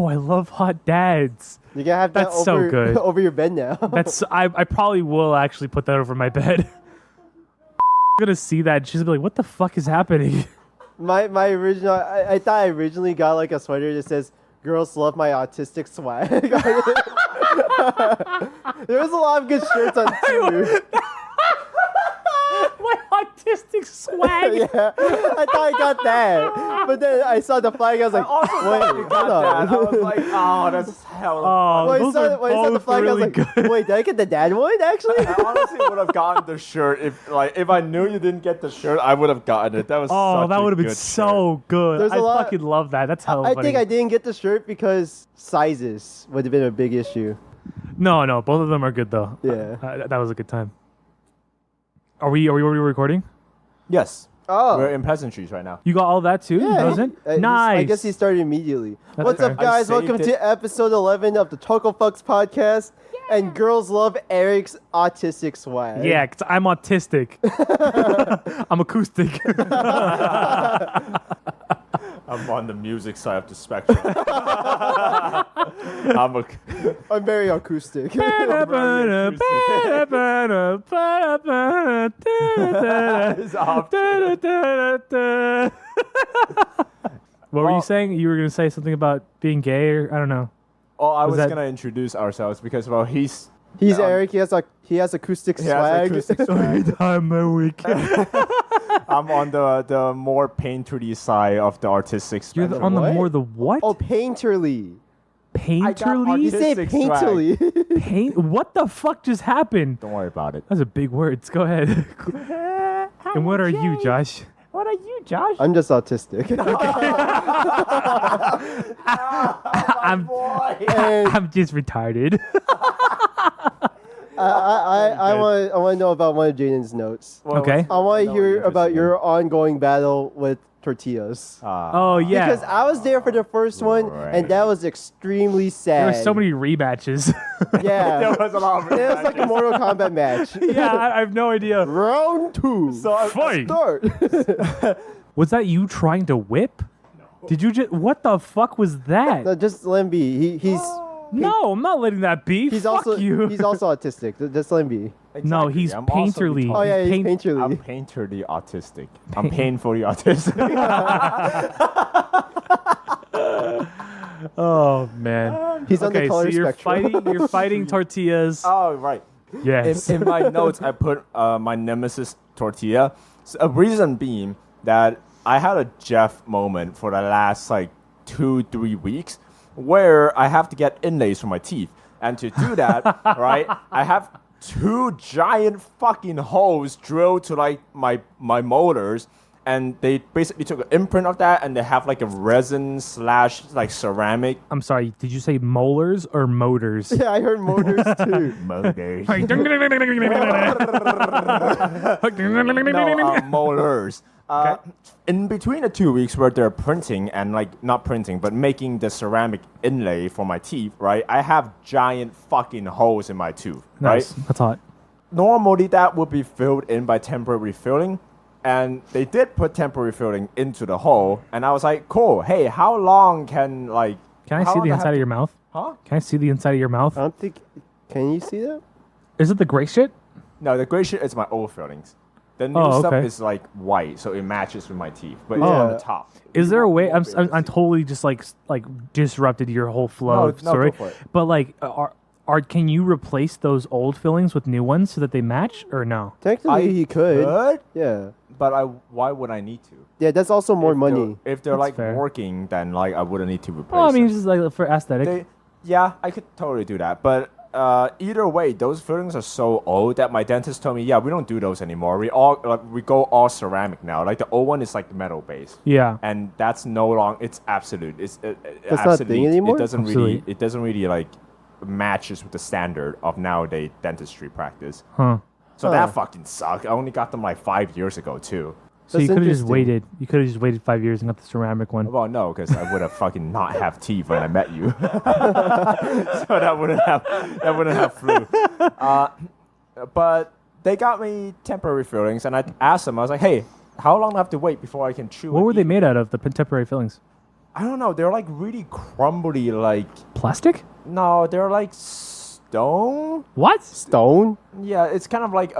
Bro, I love hot dads. You gotta have that That's so good. over your bed now. I probably will actually put that over my bed. I'm gonna see that and she's gonna be like, what the fuck is happening? my original, I thought I originally got like a sweater that says, "Girls love my autistic swag." There was a lot of good shirts on too. My autistic swag. Yeah, I thought I got that, but then I saw the flag. I was like, "Wait, hold on." I was like, oh, that's hell. Oh, When I those saw are when I saw the both flag, really I was like, good. "Wait, did I get the dad one actually?" I honestly would have gotten the shirt if I knew you didn't get the shirt. I would have gotten it. That was Oh, such that a would have been good so good. There's a I lot- fucking love that. That's hella I funny. think I didn't get the shirt because sizes would have been a big issue. No, both of them are good though. Yeah. That was a good time. Are we recording? shirt. Yes. Oh. We're in Pleasantries right now. You got all that too? That was it? Nice. I guess he started immediately. That's What's fair. up, guys? I saved Welcome it. to episode 11 of the Chucklefux podcast. And girls love Eric's autistic swag. Yeah, 'cause I'm autistic. I'm acoustic. I'm on the music side of the spectrum. I'm very acoustic. What were you saying? You were going to say something about being gay, or I don't know. Oh, I Was was that- gonna introduce ourselves because he's He's Eric. He has acoustic he has swag. acoustic swag. I'm a weak. I'm on the more painterly side of the artistic You're spectrum. on the What? more the what? Oh, painterly. Painterly? You say Artistic painterly. Paint? What the fuck just happened? Don't worry about it. Those are big words. Go ahead. And what are you, Josh? What are you, Josh? I'm just autistic. I'm And I'm just retarded. I want to know about one of Jaden's notes. Okay. I want to hear about your ongoing battle with Tortillas. Oh yeah. Because I was there for the first one, and that was extremely sad. There were so many rematches. Yeah. There was a lot of It was like a Mortal Kombat match. Yeah, I have no idea. Round 2. Fight. Start. Was that you trying to whip? No. Did you just? What the fuck was that? No, just let him be. He's No, I'm not letting that be. he's Fuck also you. he's also autistic. Just let him be. No, he's I'm also painterly. retarded. Oh yeah, he's Paint- painterly. I'm painterly autistic. I'm painfully autistic. Oh man. He's on the Okay, so color you're spectrum. fighting. You're fighting Tortillas. Oh, right. Yes. In my notes, I put my nemesis Tortilla. So a reason being that I had a Jeff moment for the last like 2-3 weeks where I have to get inlays for my teeth. And to do that, right, I have 2 giant fucking holes drilled to like my molars. And they basically took an imprint of that and they have like a resin / like ceramic. I'm sorry. Did you say molars or motors? Yeah, I heard motors too. Molars. no, Molars. In between the 2 weeks where they're printing and like not printing but making the ceramic inlay for my teeth, right? I have giant fucking holes in my tooth, nice. right? That's hot. Normally that would be filled in by temporary filling, and they did put temporary filling into the hole, and I was like, cool. Hey, how long can like? Can I how see long the do I inside have of your to- mouth? Huh? Can I see the inside of your mouth? I don't think. Can you see that? Is it the gray shit? No, the gray shit is my old fillings. The new Oh, stuff okay. is like white, so it matches with my teeth, but it's Oh. on the top. Is there a way? I'm You won't be able to see. totally just like disrupted your whole flow of No, story. go for it. But like, can you replace those old fillings with new ones so that they match, or no? Technically, he could. Could, Yeah. but why would I need to? Yeah, that's also more If money. If they're That's like fair. working, then like I wouldn't need to replace Well, I mean, them. just like for aesthetic. Yeah, I could totally do that. But either way, those fillings are so old that my dentist told me, yeah, we don't do those anymore. We go all ceramic now. Like the old one is like metal based. Yeah. And that's no longer. It's absolute. It's not a thing absolute. anymore? It doesn't Obsolete. really like matches with the standard of nowadays dentistry practice. Huh. So Huh. that fucking sucked. I only got them like 5 years ago too. So That's you could have just interesting. waited. You could have just waited 5 years and got the ceramic one. Well, no, because I would have fucking not have teeth when I met you. So that wouldn't have flew. But they got me temporary fillings, and I asked them. I was like, "Hey, how long do I have to wait before I can chew?" What and were they eat?" made out of? The temporary fillings. I don't know. They're like really crumbly. Like Plastic? no, they're like stone. What? Stone? Yeah, it's kind of like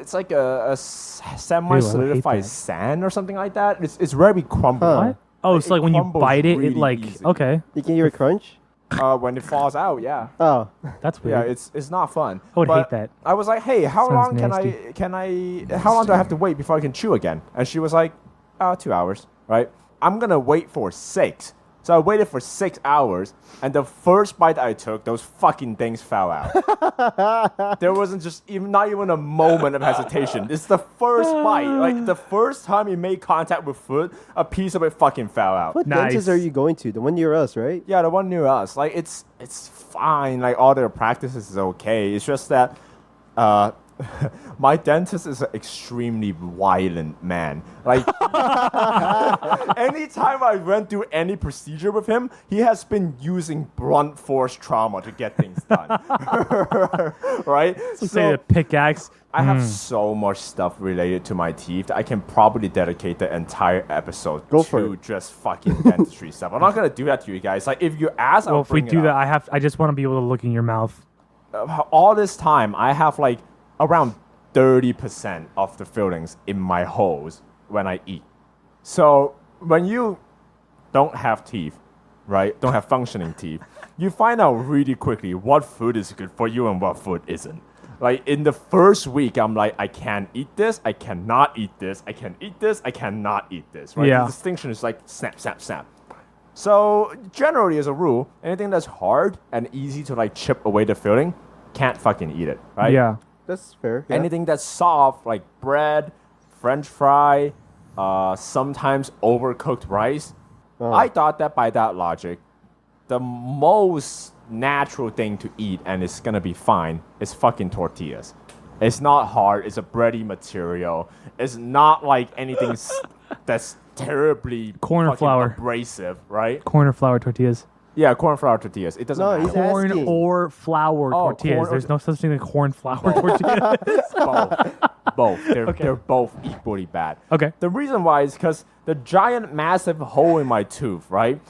it's like a semi-solidified that. sand or something like that. It's very crumbly. Huh. What? Oh, It so like when you crumbles bite it, it really like easy. okay, You can hear a crunch? When it falls out, yeah. Oh. that's Yeah, weird. it's not fun. I would But hate that. I was like, hey, how Sounds long nasty. how long do I have to wait before I can chew again? And she was like, 2 hours, right? I'm gonna wait for 6. So I waited for 6 hours, and the first bite I took, those fucking things fell out. There wasn't not even a moment of hesitation. It's the first bite. Like the first time you made contact with food, a piece of it fucking fell out. What Nice. dentist are you going to? The one near us, right? Yeah, the one near us. Like it's fine. Like all their practices is okay. It's just that my dentist is an extremely violent man. Like anytime I went through any procedure with him, he has been using blunt force trauma to get things done. Right? Say a pickaxe. I have so much stuff related to my teeth. I can probably dedicate the entire episode Go for to it. just fucking dentistry stuff. I'm not gonna do that to you guys. Like if you ask, Well, I'll if we bring it do up. that, I just want to be able to look in your mouth. All this time, I have like around 30% of the fillings in my holes when I eat. So when you don't have teeth, right? Don't have functioning teeth, you find out really quickly what food is good for you and what food isn't. Like in the first week, I'm like, I can't eat this, I cannot eat this, I can eat this, I cannot eat this. Right? Yeah. The distinction is like snap, snap, snap. So generally, as a rule, anything that's hard and easy to like chip away the filling, can't fucking eat it, right? Yeah. That's fair. Yeah. Anything that's soft, like bread, French fry, sometimes overcooked rice. I thought that by that logic, the most natural thing to eat and it's gonna be fine is fucking tortillas. It's not hard. It's a bready material. It's not like anything that's terribly Corn or fucking flour? abrasive, right? Corn or flour tortillas. Yeah, corn flour tortillas. It doesn't No, matter. he's Corn asking. or flour Oh, tortillas. corn or- There's no such thing as corn flour tortillas. Both. They're Okay. they're both equally bad. Okay. The reason why is because the giant, massive hole in my tooth, right?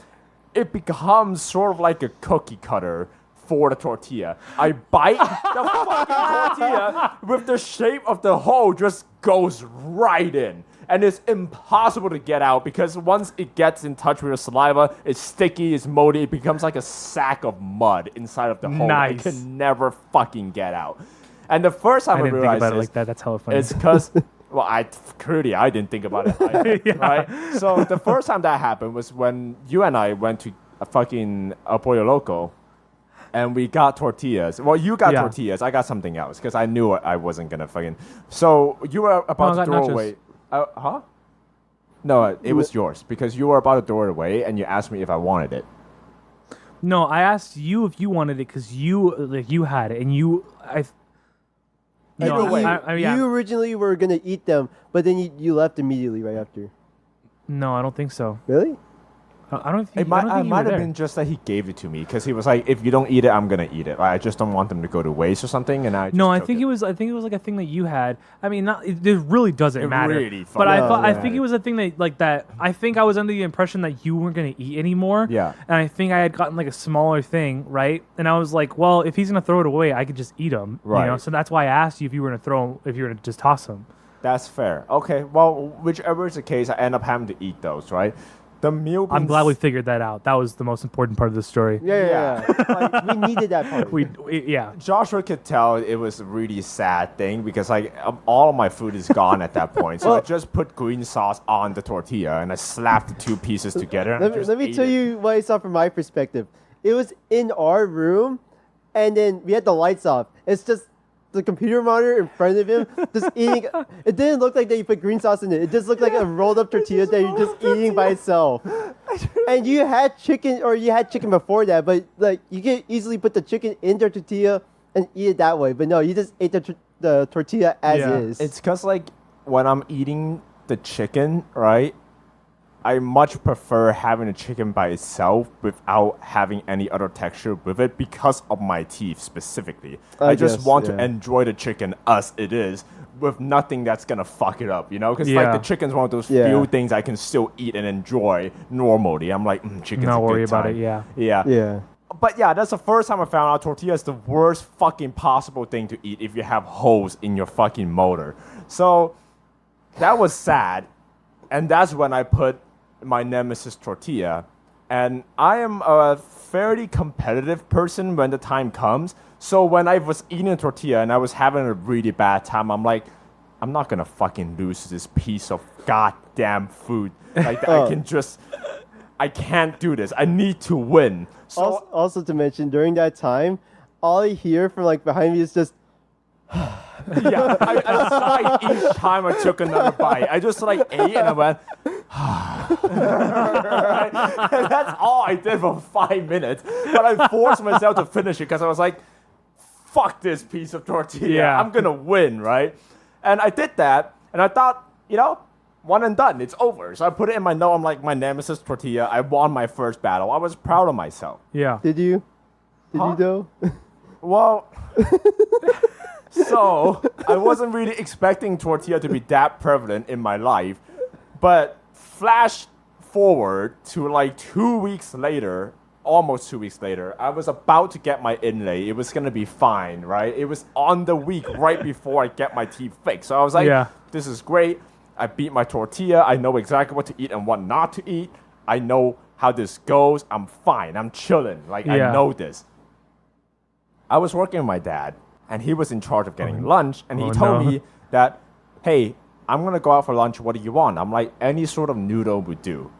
It becomes sort of like a cookie cutter for the tortilla. I bite the fucking tortilla with the shape of the hole just goes right in. And it's impossible to get out because once it gets in touch with your saliva, it's sticky, it's moldy, it becomes like a sack of mud inside of the hole. Nice. It can never fucking get out. And the first time I I, didn't think realized about it this, like that. That's hella funny. it's because, well, I didn't think about it either, Yeah. right? So the first time that happened was when you and I went to a fucking El Pollo Loco, and we got tortillas. Well, you got Yeah. tortillas. I got something else because I knew I wasn't gonna fucking. So you were about I to got throw nachos. away. Huh? No, it was yours because you were about to throw it away, and you asked me if I wanted it. No, I asked you if you wanted it because you had it and you Either way, yeah. You originally were gonna eat them, but then you left immediately right after. No, I don't think so. Really? I don't think. It might, I don't I think you might were have there. been just that he gave it to me because he was like, "If you don't eat it, I'm gonna eat it. I just don't want them to go to waste or something." And I just No, I took think it. it was. I think it was like a thing that you had. I mean, it really doesn't It matter. really but I fucking thought. I doesn't think it matter. was a thing that like that. I think I was under the impression that you weren't gonna eat anymore. Yeah. And I think I had gotten like a smaller thing, right? And I was like, well, if he's gonna throw it away, I could just eat them. You know. Right. So that's why I asked you if you were gonna just toss them. That's fair. Okay, well, whichever is the case, I end up having to eat those, right? The meal. I'm being glad we s- figured that out. That was the most important part of the story. Yeah. Like, we needed that part. Yeah. Joshua could tell it was a really sad thing because like all of my food is gone at that point. So I just put green sauce on the tortilla and I slapped the two pieces together. And I just Let me ate tell it. you what I saw from my perspective. It was in our room, and then we had the lights off. It's just the computer monitor in front of him, just eating. It didn't look like that you put green sauce in it. It just looked like a rolled up tortilla that you're just eating by itself. And you had chicken before that, but like you could easily put the chicken in the tortilla and eat it that way. But no, you just ate the tortilla as Yeah. is. It's because like when I'm eating the chicken, right? I much prefer having the chicken by itself without having any other texture with it because of my teeth specifically. I just guess, want yeah. to enjoy the chicken as it is with nothing that's gonna fuck it up, you know? Because like the chicken's one of those few things I can still eat and enjoy normally. I'm like, chicken's Not a worry good time. about it. Yeah. Yeah. But yeah, that's the first time I found out tortilla is the worst fucking possible thing to eat if you have holes in your fucking motor. So that was sad. And that's when I put my nemesis tortilla. And I am a fairly competitive person when the time comes. So when I was eating a tortilla and I was having a really bad time, I'm like, I'm not gonna fucking lose this piece of goddamn food. Like I can't do this. I need to win. So Also to mention, during that time, all I hear from like behind me is just. yeah, I sighed each time I took another bite. I just like ate and I went. And that's all I did for 5 minutes. But I forced myself to finish it because I was like, fuck this piece of tortilla. Yeah. I'm going to win, right? And I did that. And I thought, one and done. It's over. So I put it in my note. I'm like, my nemesis tortilla. I won my first battle. I was proud of myself. Yeah. Did you? Did you though? Well, so I wasn't really expecting tortilla to be that prevalent in my life. But flash forward to like 2 weeks later, almost 2 weeks later, I was about to get my inlay. It was going to be fine, right? It was on the week right before I get my teeth fixed. So I was like, this is great. I beat my tortilla. I know exactly what to eat and what not to eat. I know how this goes. I'm fine. I'm chilling. Like, I know this. I was working with my dad, and he was in charge of getting lunch, and he told me that, hey, I'm going to go out for lunch. What do you want? I'm like, any sort of noodle would do.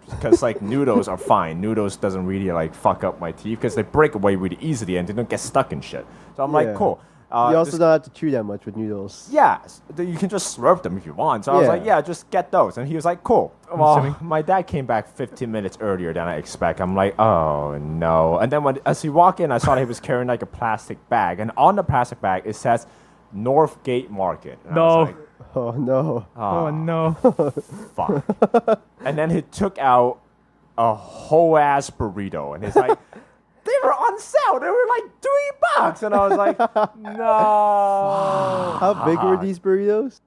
Because, like, noodles are fine. Noodles doesn't really, like, fuck up my teeth because they break away really easily and they don't get stuck in shit. So I'm like, cool. You also don't have to chew that much with noodles. Yeah, you can just slurp them if you want. So I was like, just get those. And he was like, cool. Well, my dad came back 15 minutes earlier than I expect. I'm like, oh, no. And then as he walked in, I saw that he was carrying, like, a plastic bag. And on the plastic bag, it says Northgate Market. And I was like, oh, no. Oh, no. Fuck. And then he took out a whole-ass burrito. And he's like... They were on sale. They were like $3. And I was like, no. How big were these burritos?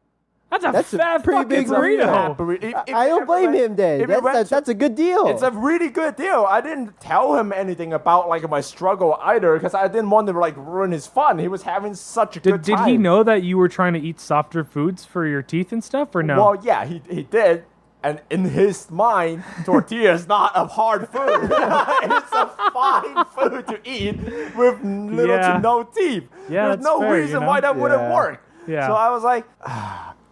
That's a pretty big burrito. I don't blame him then. That's a good deal. It's a really good deal. I didn't tell him anything about like my struggle either because I didn't want to like ruin his fun. He was having such a good time. Did he know that you were trying to eat softer foods for your teeth and stuff or no? Well, yeah, he did. And in his mind, tortilla is not a hard food. It's a fine food to eat with little to no teeth. Yeah, There's no reason why that wouldn't work. Yeah. So I was like,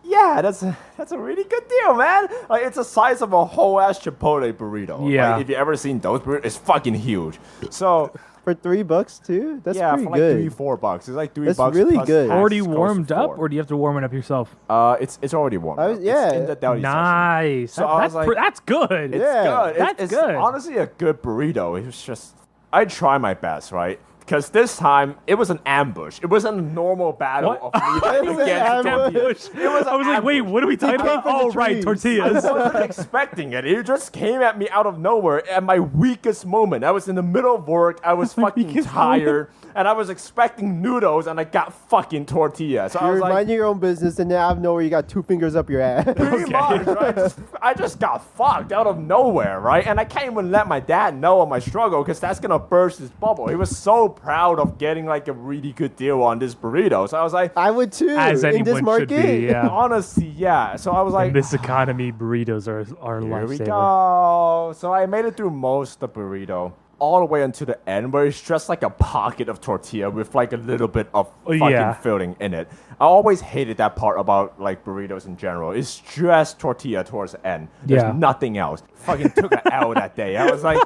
yeah, that's a really good deal, man. Like it's the size of a whole ass Chipotle burrito. Yeah. Like, if you ever seen those burritos, it's fucking huge. So for $3 too? That's pretty for like good. $3-4. It's like $3. That's really plus good. tax Already goes to warmed up, $4. or do you have to warm it up yourself? It's already warmed up. Yeah. It's in the deli section. Nice. So I was like, that's good. It's Yeah. good. That's It's good. honestly a good burrito. It was just, I try my best, right? Because this time, it was an ambush. It wasn't a normal battle What? of me was an against ambush. It was I was like, wait, what are we talking about? from the Oh, right, trees. tortillas. I wasn't expecting it. It just came at me out of nowhere at my weakest moment. I was in the middle of work. I was fucking weakest tired. And I was expecting noodles, and I got fucking tortillas. So I You're was like, minding your own business, and then out of nowhere, you got 2 fingers up your ass. pretty much, right? I just got fucked out of nowhere, right? And I can't even let my dad know of my struggle because that's gonna burst his bubble. He was so proud of getting like a really good deal on this burrito. So I was like, I would too. As in anyone this should market. be, yeah. honestly, yeah. So I was like, In this economy, burritos are here we lifesaver. go. So I made it through most of the burrito. All the way until the end, where it's just like a pocket of tortilla with like a little bit of fucking filling in it. I always hated that part about like burritos in general. It's just tortilla towards the end. There's nothing else. Fucking took an L that day. I was like,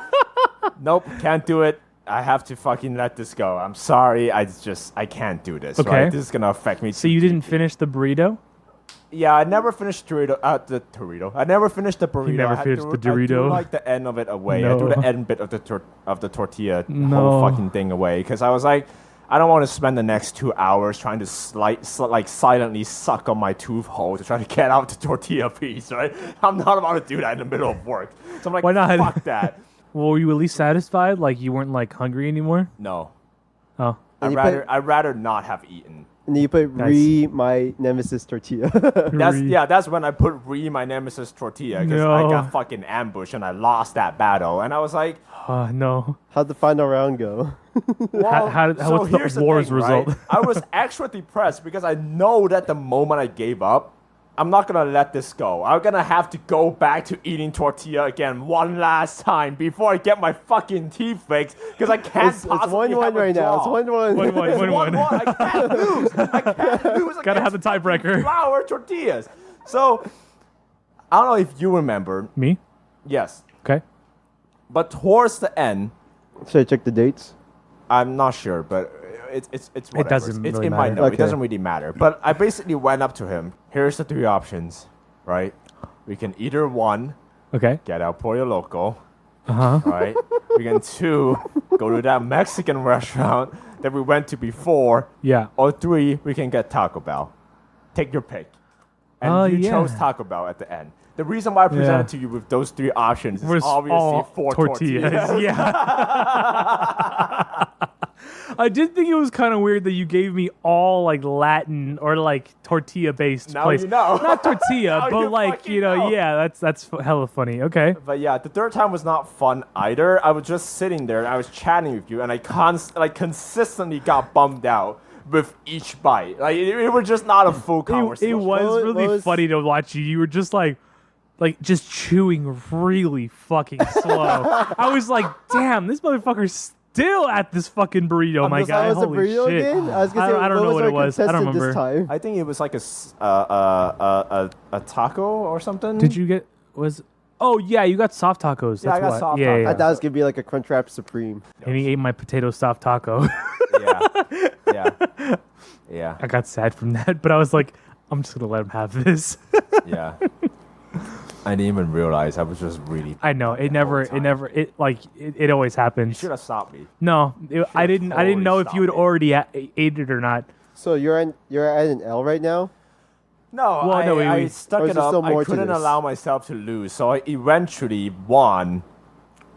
nope, can't do it. I have to fucking let this go. I'm sorry. I can't do this. Okay. Right? This is gonna affect me. So you didn't finish the burrito? Yeah, I never finished the Dorito. I never finished the burrito. never I finished the I Dorito? threw like the end of it away. No. I threw the end bit of the tortilla No. whole fucking thing away because I was like, I don't want to spend the next 2 hours trying to silently suck on my tooth hole to try to get out the tortilla piece. Right? I'm not about to do that in the middle of work. So I'm like, Why not? fuck that. Well, were you at least satisfied? Like you weren't like hungry anymore? No. Oh. I'd rather not have eaten. And then you put Nice. my nemesis tortilla. That's when I put my nemesis tortilla because I got fucking ambushed and I lost that battle. And I was like, No. How'd the final round go? well, what's here's the war's thing, result? Right? I was extra depressed because I know that the moment I gave up, I'm not gonna let this go. I'm gonna have to go back to eating tortilla again one last time before I get my fucking teeth fixed because I can't It's possibly 1-1 have a right now. It's draw. 1-1. 1-1. I can't lose. I can't lose. Gotta have against the tiebreaker. Flour tortillas. So I don't know if you remember. Me? Yes, Okay. but towards the end, Should I check the dates? I'm not sure, but it's whatever. doesn't it's really in my matter. note. Okay. It doesn't really matter. But I basically went up to him. Here's the 3 options, right? We can either 1, Okay. get El Pollo Loco, Uh-huh. right? We can 2, go to that Mexican restaurant that we went to before, Yeah. or 3, we can get Taco Bell. Take your pick. And Oh, you yeah. chose Taco Bell at the end. The reason why I presented to you with those 3 options is Was obviously all 4 tortillas. Yeah. I did think it was kind of weird that you gave me all like Latin or like tortilla based Now place. you know. Not tortilla, Now but you like, fucking know. yeah, that's hella funny. Okay. But yeah, the 3rd time was not fun either. I was just sitting there and I was chatting with you, and I consistently got bummed out with each bite. Like it was just not a full It conversation. was What really was- funny to watch you. You were just like just chewing really fucking slow. I was like, damn, this motherfucker's still at this fucking burrito, my just- guy. That was the Holy burrito shit. again? I was gonna say, I don't know what our it was. I don't contestant this remember. time? I think it was like a taco or something. Did you get Oh yeah, you got soft tacos. Yeah, I That's got what. soft yeah, tacos. yeah. I thought it was gonna be like a Crunchwrap Supreme. And he ate my potato soft taco. Yeah. I got sad from that, but I was like, I'm just gonna let him have this. Yeah. I didn't even realize I was just really. I know it never, it always You happens. should have stopped me. No, I didn't totally know if you had stopped it. already ate it or not. So you're at an L right now? No, Well, no, I we- stuck Or is it there up. still more I to couldn't this? allow myself to lose, so I eventually won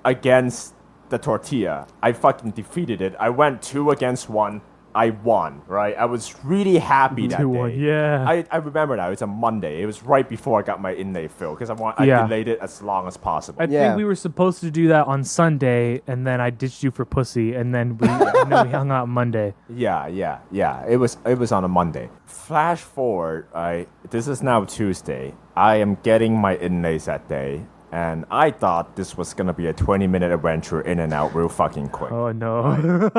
against the tortilla. I fucking defeated it. I went 2 against 1. I won, right? I was really happy that 2-1, day. yeah. I remember now. It's a Monday. It was right before I got my inlay fill because I Yeah. delayed it as long as possible. I Yeah. think we were supposed to do that on Sunday, and then I ditched you for pussy, and then we hung out Monday. Yeah. It was on a Monday. Flash forward, this is now Tuesday. I am getting my inlays that day, and I thought this was gonna be a 20-minute adventure in and out real fucking quick. Oh no!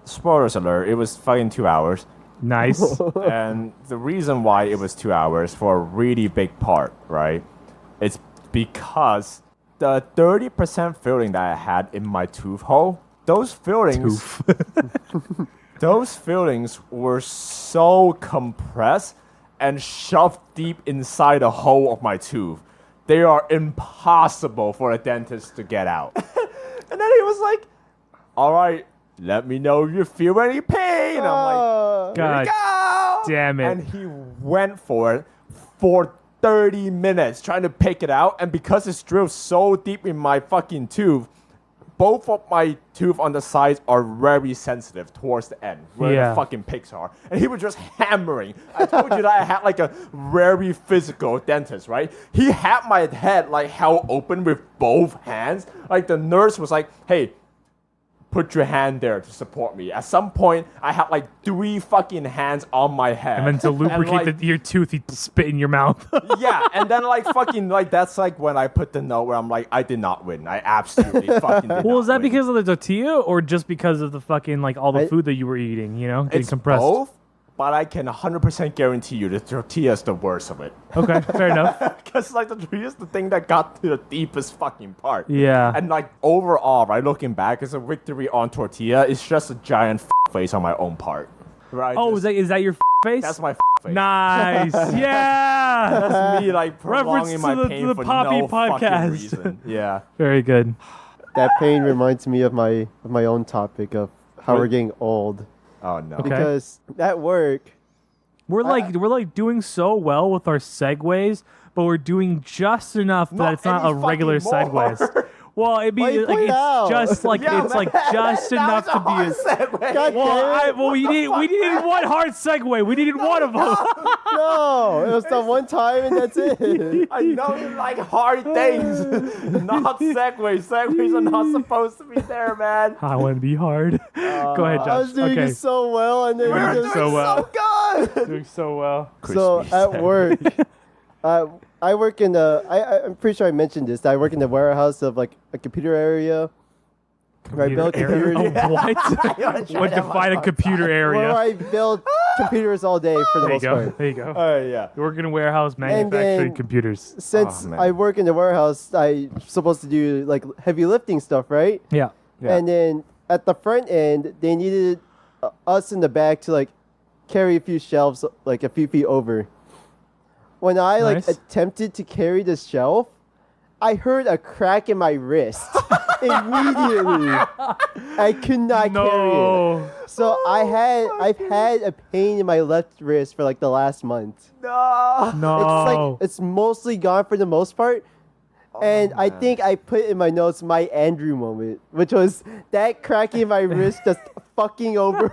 Spoilers alert, it was fucking 2 hours. Nice. And the reason why it was 2 hours for a really big part, right? It's because the 30% filling that I had in my tooth hole, those fillings those fillings were so compressed and shoved deep inside the hole of my tooth. They are impossible for a dentist to get out. And then he was like, all right, let me know if you feel any pain. I'm like, here God we go. damn it. And he went for it for 30 minutes trying to pick it out. And because it's drilled so deep in my fucking tooth, both of my tooth on the sides are very sensitive towards the end where Yeah. the fucking picks are. And he was just hammering. I told you that I had like a very physical dentist, right? He had my head like held open with both hands. Like the nurse was like, hey, put your hand there to support me. At some point, I had like 3 fucking hands on my head. And then to lubricate like, your tooth, he spit in your mouth. yeah, and then like fucking like that's like when I put the note where I'm like, I did not win. I absolutely fucking did Well, not is that win. because of the tortilla or just because of the fucking like all the food that you were eating? You know, getting It's compressed. both, but I can 100% guarantee you the tortilla is the worst of it. Okay, fair enough. Because like the tortilla is the thing that got to the deepest fucking part. Yeah. And like overall, right, looking back, it's a victory on tortilla. It's just a giant face on my own part. Right? Oh, Just- is that your face? that's my face. Nice. Yeah. That's me like Reference prolonging to my the- pain the for Poppy no fucking podcast. reason. Yeah. Very good. That pain reminds me of my own topic of how What? we're getting old. Oh no. Okay. Because at work, We're like doing so well with our segues, but we're doing just enough that Not it's not any a regular fucking more. segues. Well, Why like you point it's out? just like it's like just enough to be. God damn it. We needed one hard segue. We needed one of them. No, it was the one time and that's it. I know you like hard things, not segues. Segues are not supposed to be there, man. I want to be hard. Go ahead, Josh. I was doing it so well, and then We're you doing just so well. so good. Doing so well. So Crispy at sandwich. work, I work in the. I'm pretty sure I mentioned this. I work in the warehouse of like a computer area. Where I build computers. Oh, what? What define a computer Where area? I build computers all day for the There you most go. part. There you go. Yeah. You work in a warehouse manufacturing then- computers. Since Oh, man. I work in the warehouse, I'm supposed to do like heavy lifting stuff, right? Yeah. Yeah. And then at the front end, they needed us in the back to like carry a few shelves like a few feet over. When I like Nice. attempted to carry the shelf, I heard a crack in my wrist immediately. I could not carry No. it. So I've had a pain in my left wrist for like the last month. No. No. It's mostly gone for the most part. And I man. think I put in my notes my Andrew moment, which was that cracking my wrist just fucking over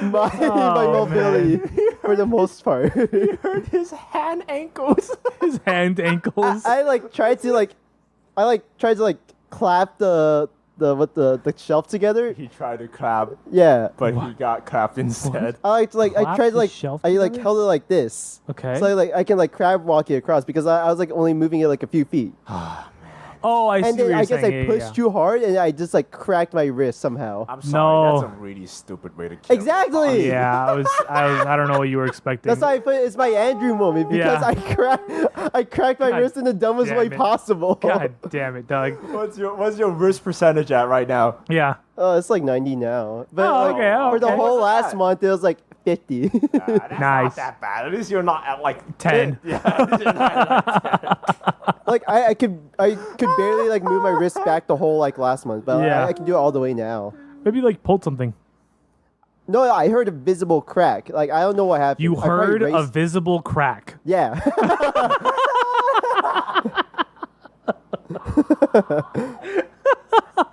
my Oh, mobility for the most part. Hurt his hand ankles. His hand ankles. I tried to clap the shelf together. He tried to clap, Yeah. but he got clapped instead. I Clap tried to the shelf I together? held it like this. Okay. So I can crab walk it across because I was only moving it like a few feet. Oh, I see And what then you're I guess saying. I Yeah, pushed yeah. too hard and I just cracked my wrist somehow. I'm sorry, No. that's a really stupid way to kill. Exactly. Yeah, I don't know what you were expecting. That's why I put it's my Andrew moment because Yeah. I cracked my God wrist in the dumbest damn way it. possible. God damn it, Doug. What's your wrist percentage at right now? Yeah. It's like 90 now. But Oh, like, okay, for the okay. whole What's last that? month, it was like 50. That's Nice. not that bad. At least you're not at like 10. Yeah. at least you're not at, like, like I could barely move my wrist back the whole last month, but Yeah. I can do it all the way now. Maybe pulled something. No, I heard a visible crack. I don't know what happened. You I probably heard a raised- visible crack. Yeah.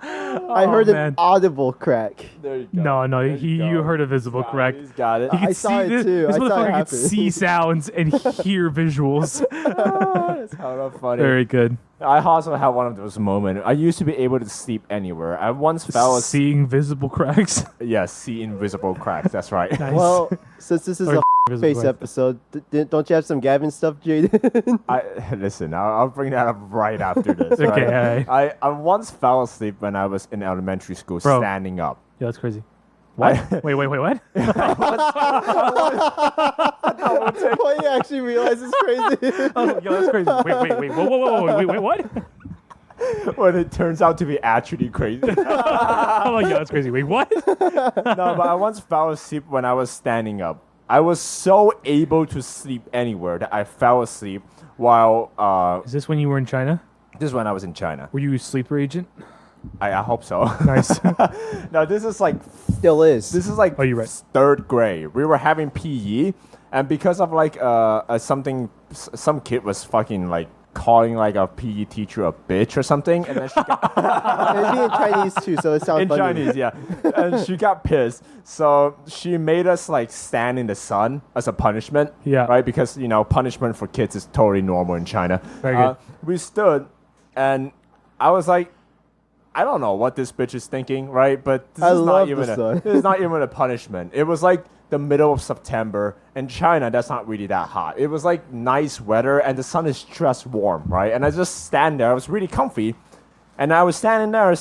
I heard man. an audible crack. there you go. No, There you go. heard a visible Got it, crack. He's got it. He could I saw it this, too. This I saw it motherfucker could happen. see sounds and hear visuals. That's kind of funny. Very good. I also had one of those moments. I used to be able to sleep anywhere. I once fell asleep. Seeing visible cracks. Yes, see invisible cracks. That's right. Nice. Well, since this is Or a visible face cracks. episode, don't you have some Gavin stuff, Jaden? Listen, I'll bring that up right after this. Okay, right? alright. I once fell asleep when I was in elementary school, Bro. standing up. Yeah, that's crazy. What? Wait, what? Why you actually realize it's crazy? Oh, yo, that's crazy. Wait, whoa, wait, what? When it turns out to be actually crazy. No, I'm like, yo, that's crazy. Wait, what? but I once fell asleep when I was standing up. I was so able to sleep anywhere that I fell asleep while Is this when you were in China? this is when I was in China. Were you a sleeper agent? I hope so. Nice. No, this is like Still is. This is like Oh, you're right. third grade. We were having PE, and because of some kid was fucking calling a PE teacher a bitch or something, and then she got It'd be in Chinese too, so it sounds in funny. Chinese, yeah, and she got pissed. So she made us stand in the sun as a punishment, Yeah. right? Because punishment for kids is totally normal in China. Very good. We stood, and I was like, I don't know what this bitch is thinking, right? But this I is not love even the a, sun. this is not even a punishment. It was like the middle of September in China. That's not really that hot. It was like nice weather, and the sun is just warm, right? And I just stand there. I was really comfy, and I was standing there,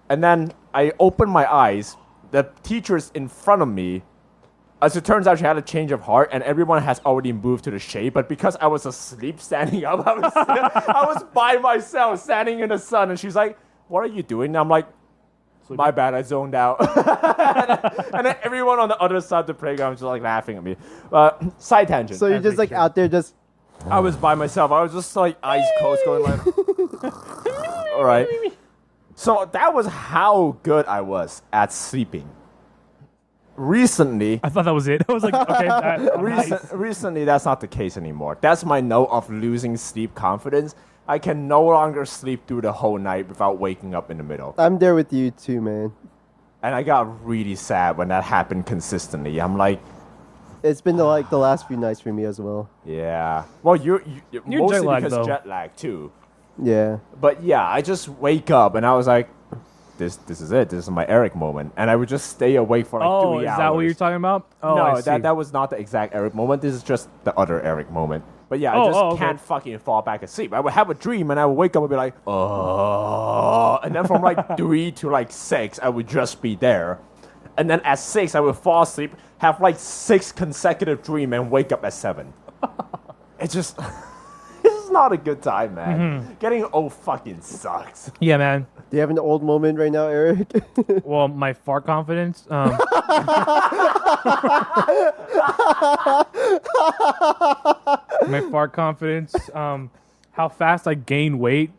and then I opened my eyes. The teacher's in front of me. As it turns out, she had a change of heart, and everyone has already moved to the shade. But because I was asleep standing up, I was by myself standing in the sun, and she's like, "What are you doing?" And I'm like, "My bad, I zoned out." and then everyone on the other side of the playground was just laughing at me. Side tangent. So you're As just they should. out there just I was by myself. I was just eyes closed, going like, "All right." So that was how good I was at sleeping. Recently, I thought that was it. I was like, okay. Nice. recently, that's not the case anymore. That's my note of losing sleep confidence. I can no longer sleep through the whole night without waking up in the middle. I'm there with you too, man. And I got really sad when that happened consistently. I'm like, It's been the last few nights for me as well. yeah. Well, you're mostly jet lag, because though. jet lag too. Yeah. But yeah, I just wake up and I was like, this is it. This is my Eric moment. And I would just stay awake for like 3 hours. Is that what you're talking about? Oh, No, I see. that was not the exact Eric moment. This is just the other Eric moment. But yeah, I just okay. can't fucking fall back asleep. I would have a dream and I would wake up and be like, oh. And then from like 3 to like 6, I would just be there. And then at 6, I would fall asleep, have like 6 consecutive dreams and wake up at 7. It's just, this is not a good time, man. Mm-hmm. Getting old fucking sucks. Yeah, man. Do you have an old moment right now, Eric? Well, my fart confidence. My fart confidence. How fast I gained weight,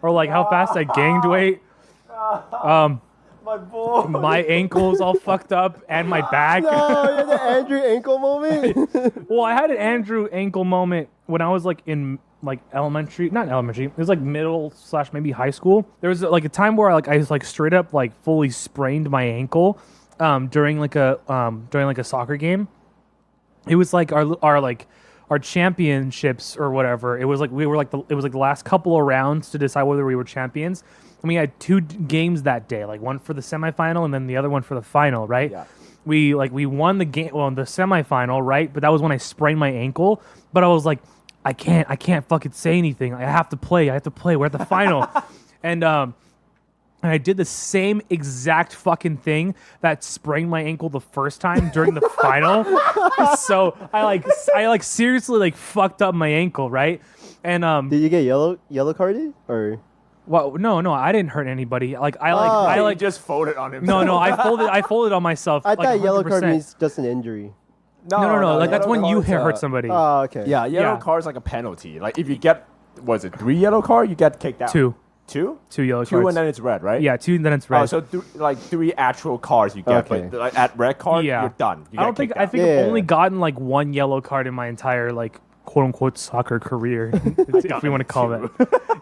or like how fast I gained weight. My boy. My ankles all fucked up and my back. Oh, you had the Andrew ankle moment? Well, I had an Andrew ankle moment when I was like in like elementary, not elementary. It was like middle / maybe high school. There was like a time where like I was like straight up like fully sprained my ankle during like a soccer game. It was like our championships or whatever. It was like it was like the last couple of rounds to decide whether we were champions. And we had 2 games that day, like one for the semifinal and then the other one for the final, right? Yeah. We won the game, well, the semifinal, right? But that was when I sprained my ankle. But I was like, I can't fucking say anything. I have to play. We're at the final. And I did the same exact fucking thing that sprained my ankle the first time during the final. So I seriously like fucked up my ankle, right? And Did you get yellow carded or? well, no, I didn't hurt anybody. I You just folded on him. no, I folded on myself. I like, thought yellow card 100%. means just an injury. No. Like that's yellow when you cards, hurt somebody. Oh, okay. Yeah, yellow Yeah. card's like a penalty. Like if you get, was it 3 yellow card, you get kicked out. 2 2? yellow 2 cards. and then it's red, right? Yeah, 2 and then it's red. Oh, so like 3 actual cards you get, Okay. but like at red card, Yeah. you're done. You I don't get think kicked I out. think Yeah. I've only gotten like 1 yellow card in my entire like quote unquote soccer career, if we want to call it.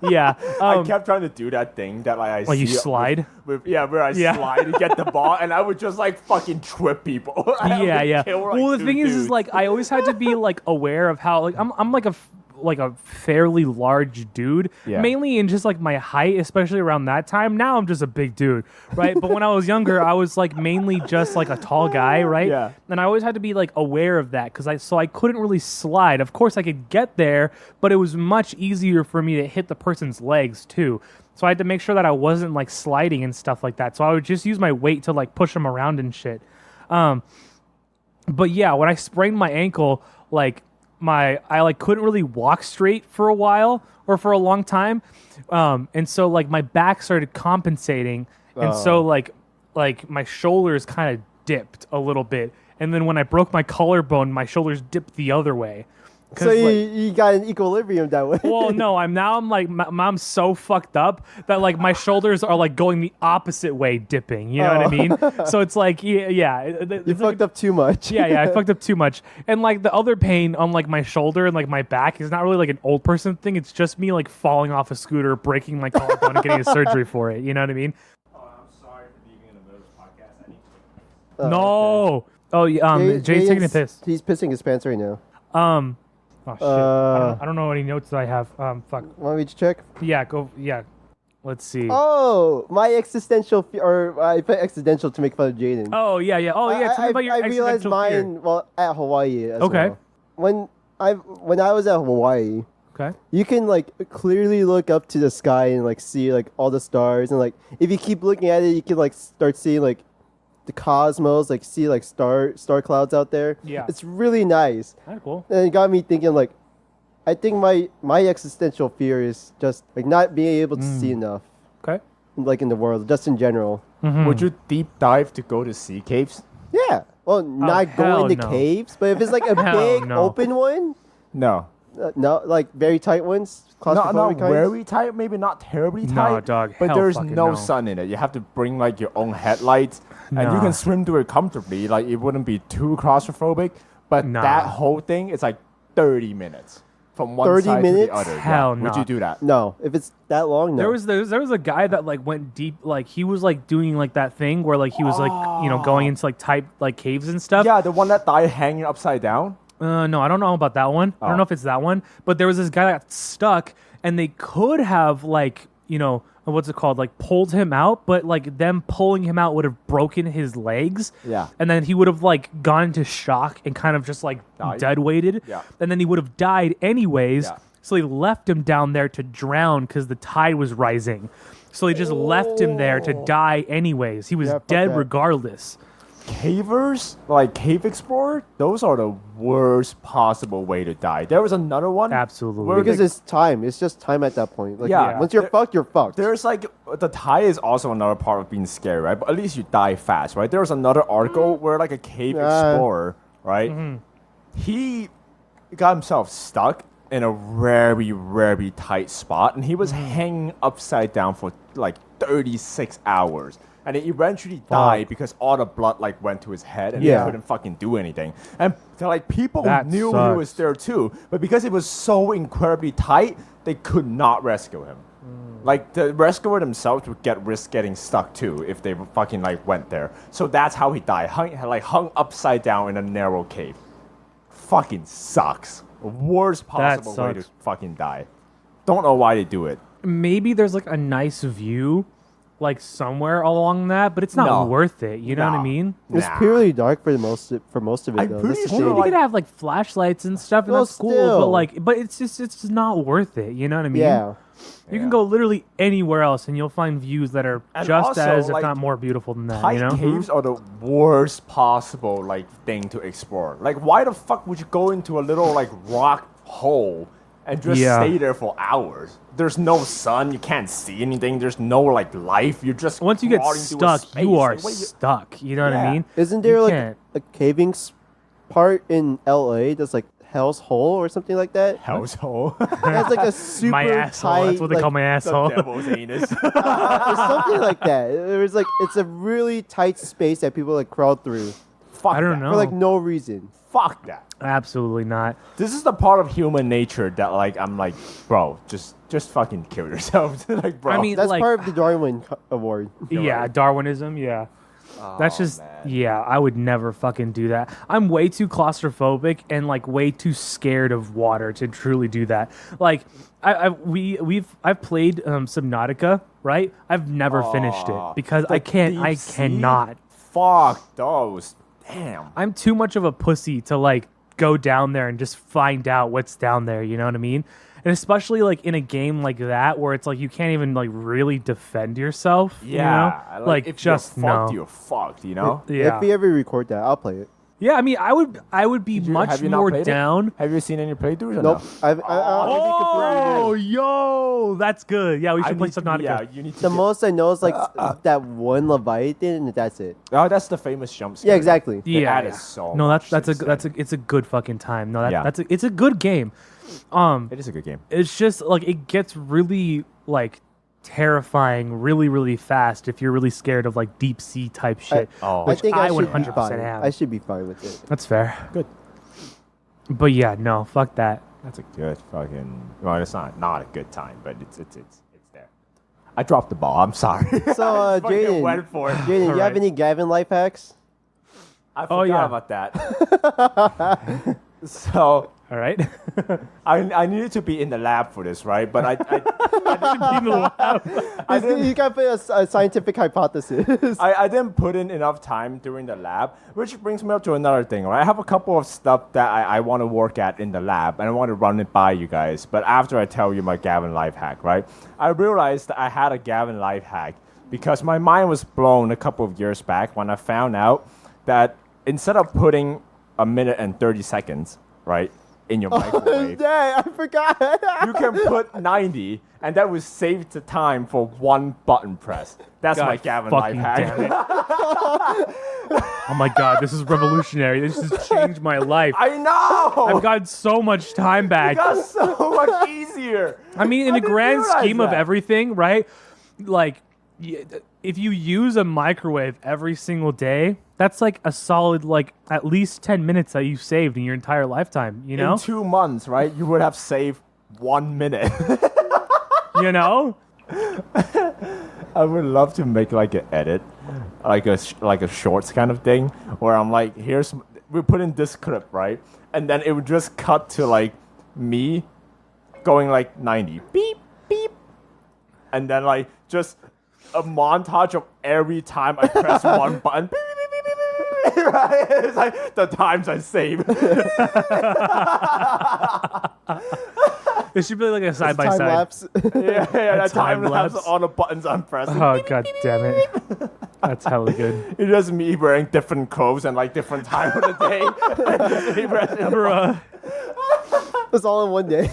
Yeah. I kept trying to do that thing that like I Like you see slide? where I Yeah. slide to get the ball, and I would just like fucking trip people. I would Yeah. kill, like, Well, the 2 thing is dudes. like I always had to be like aware of how like I'm like a fairly large dude, Yeah. mainly in just like my height, especially around that time. Now I'm just a big dude, right? But when I was younger, I was like mainly just like a tall guy, right? Yeah. And I always had to be like aware of that because I couldn't really slide. Of course, I could get there, but it was much easier for me to hit the person's legs too. So I had to make sure that I wasn't like sliding and stuff like that. So I would just use my weight to like push them around and shit. But yeah, when I sprained my ankle, like I like couldn't really walk straight for a while or for a long time, and so like my back started compensating, and so like my shoulders kind of dipped a little bit, and then when I broke my collarbone, my shoulders dipped the other way. So you got an equilibrium that way. Well, no, I'm like I'm so fucked up that like my shoulders are like going the opposite way, dipping. You know what I mean? So it's like yeah. You fucked up too much. Yeah, I fucked up too much. And like the other pain on like my shoulder and like my back is not really like an old person thing. It's just me like falling off a scooter, breaking my collarbone, and getting a surgery for it. You know what I mean? Oh, I'm sorry for leaving in the middle of this podcast. I need to. Oh, No. okay. Oh, yeah, Jay's taking a piss. He's pissing his pants right now. Oh shit. I don't know any notes that I have. Fuck. Want me to check? Yeah, go. Yeah. Let's see. Oh, my existential or I put accidental to make fun of Jaden. Oh yeah. Oh yeah. Tell me about your I realized existential fear. mine well at Hawaii as Okay. well. When I was at Hawaii, Okay. you can like clearly look up to the sky and like see like all the stars, and like if you keep looking at it, you can like start seeing like the cosmos, like see like star clouds out there. Yeah. It's really nice. That's cool. And it got me thinking like I think my existential fear is just like not being able to see enough Okay. like in the world, just in general. Would you deep dive to go to sea caves? Yeah. Well, not hell going to no. caves, but if it's like a Hell big no. open one, No. no, like very tight ones, Not claustrophobic kinds. very tight, maybe not terribly tight. No, dog. But Hell there's fucking no no. sun in it. You have to bring like your own headlights, and you Nah. can swim through it comfortably. Like it wouldn't be too claustrophobic. But Nah. that whole thing is like 30 minutes. from one 30 side minutes? to the other. Hell Would no. you do that? No, if it's that long, no. There was a guy that like went deep, like he was like doing like that thing where like he was like going into like type like caves and stuff. Yeah, the one that died hanging upside down. No, I don't know about that one. I don't know if it's that one, but there was this guy that got stuck, and they could have like what's it called, like pulled him out, but like them pulling him out would have broken his legs. Yeah. And then he would have like gone into shock and kind of just like dead weighted. Yeah. And then he would have died anyways. Yeah. So they left him down there to drown because the tide was rising. So they just left him there to die anyways. He was fuck dead that. regardless. Cavers, like cave explorer, those are the worst possible way to die. There was another one. Absolutely. where because they- it's time. It's just time at that point. Like, Yeah. once you're There- fucked, you're fucked. There's like the tide is also another part of being scary, right? But at least you die fast, right? There was another article where like a cave explorer, right? He got himself stuck in a very, very tight spot, and he was hanging upside down for like 36 hours. And he eventually died because all the blood like went to his head and he couldn't fucking do anything. And like people That knew he sucks. was there too, but because it was so incredibly tight, they could not rescue him. Like the rescuer themselves would get risk getting stuck too if they fucking like went there. So that's how he died, hung upside down in a narrow cave. Fucking sucks. Worst possible way to sucks. fucking die. Don't know why they do it. Maybe there's like a nice view like somewhere along that, but it's not No. worth it. You know what I No. mean? It's Nah. purely dark for most of it. I'm though. pretty That's the sure, thing. You like- could have like flashlights and stuff, and Well, that's cool. still. But it's just not worth it. You know what I mean? Yeah. You can go literally anywhere else, and you'll find views that are And just also, as, if like, not more beautiful than that. Tight You know? caves are the worst possible like thing to explore. Like, why the fuck would you go into a little like rock hole and just Yeah. stay there for hours? There's no sun. You can't see anything. There's no like life. You're just Once you get crawling through a stuck, space. you are Like, what stuck. You know what I Yeah. mean? Isn't there You like can't. a caving part in LA that's like Hell's Hole or something like that? household. That's like a super my asshole? tight. That's what they like, call my asshole. Devil's anus. It's something like that. It was like it's a really tight space that people like crawl through Fuck I don't that. know. for like no reason. Fuck that. Absolutely not. This is the part of human nature that like I'm like, bro, just fucking kill yourself. Like, bro. I mean, That's like, part of the Darwin Award. yeah, right. Darwinism. Yeah. That's just man. yeah. I would never fucking do that. I'm way too claustrophobic and like way too scared of water to truly do that. Like I've played Subnautica, right? I've never finished Aw, it because the I can't. deep I sea? cannot. Fuck those. Damn. I'm too much of a pussy to like go down there and just find out what's down there. You know what I mean? And especially like in a game like that where it's like you can't even like really defend yourself. Yeah. You know? Like if just you're fucked, no. you're fucked, you know? Yeah. If we ever record that, I'll play it. Yeah, I mean, I would be much have you not more played it? down. Have you seen any playthroughs or Nope. no? Oh, yo, that's good. Yeah, we I should play need to- Subnautica. Yeah, you need to The get- most I know is like that one Leviathan, and that's it. Oh, that's the famous jump scare. Yeah, exactly. Yeah, that is so no, much that's a insane. it's a good fucking time. No, Yeah. it's a good game. It is a good game. It's just like it gets really like terrifying really really fast if you're really scared of like deep sea type shit. Oh. I think I should 100% be fine. am. I should be fine with it. That's fair. Good. But yeah, no, fuck that. That's a good fucking. Well, it's not a good time, but it's there. I dropped the ball. I'm sorry. So, I fucking Jaden, went for it. Jaden, do you have Alright. any Gavin life hacks? I forgot yeah. about that. So All right. I needed to be in the lab for this, right? But I didn't. You can put a scientific hypothesis. I didn't put in enough time during the lab, which brings me up to another thing, right? I have a couple of stuff that I want to work at in the lab, and I want to run it by you guys. But after I tell you my Gavin life hack, right? I realized that I had a Gavin life hack because my mind was blown a couple of years back when I found out that instead of putting a minute and 30 seconds, right, in your microwave, Dang, I forgot. you can put 90, and that will save the time for one button press. That's my God Gavin life fucking hack. damn it. Oh my god, this is revolutionary. This has changed my life. I know. I've got so much time back. It got so much easier. I mean, in I the didn't grand realize scheme of that. everything, right? Like, if you use a microwave every single day, That's like a solid, like, at least 10 minutes that you've saved in your entire lifetime, you know? In 2 months, right? You would have saved 1 minute. You know? I would love to make like an edit, like a shorts kind of thing, where I'm like, we put in this clip, right? And then it would just cut to like me going like 90, beep, beep. And then like just a montage of every time I press one button. Beep, beep, beep, beep, beep, beep, right? It's like the times I save. It should be like a side by Time side. lapse. Yeah, that time lapse lapse. all the buttons I'm pressing. Oh, god damn it. That's hella good. It's just me wearing different clothes and like different time of the day. Just me pressing the Bruh. It's all in one day.